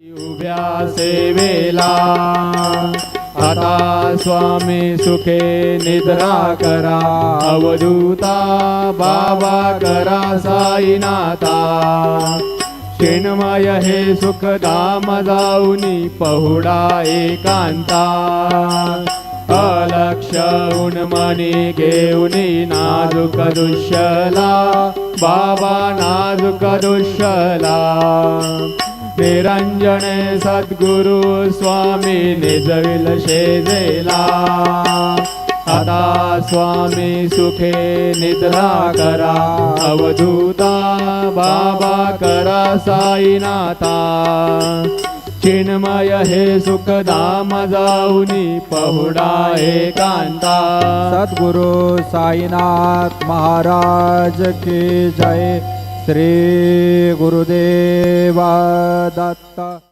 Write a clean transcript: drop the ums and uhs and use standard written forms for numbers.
उभ्या सेवेला आता स्वामी सुखे निद्रा करा, अवधूता बाबा करा साईनाथा। चिन्मय हे सुखधाम जाऊनी पहुडा एकांता, अलक्ष उन्मनी घेऊनी नाजुक दुष्यला, बाबा नाजुक दुष्यला। निरंजने सद्गुरु स्वामी निजविल शेजेला, आता स्वामी सुखे निद्रा करा, अवधूता बाबा करा साईनाथा। चिन्मय हे सुखधाम जाऊनी पहुडा एकांता। सद्गुरु साईनाथ महाराज की जय। श्री गुरुदेव दत्त।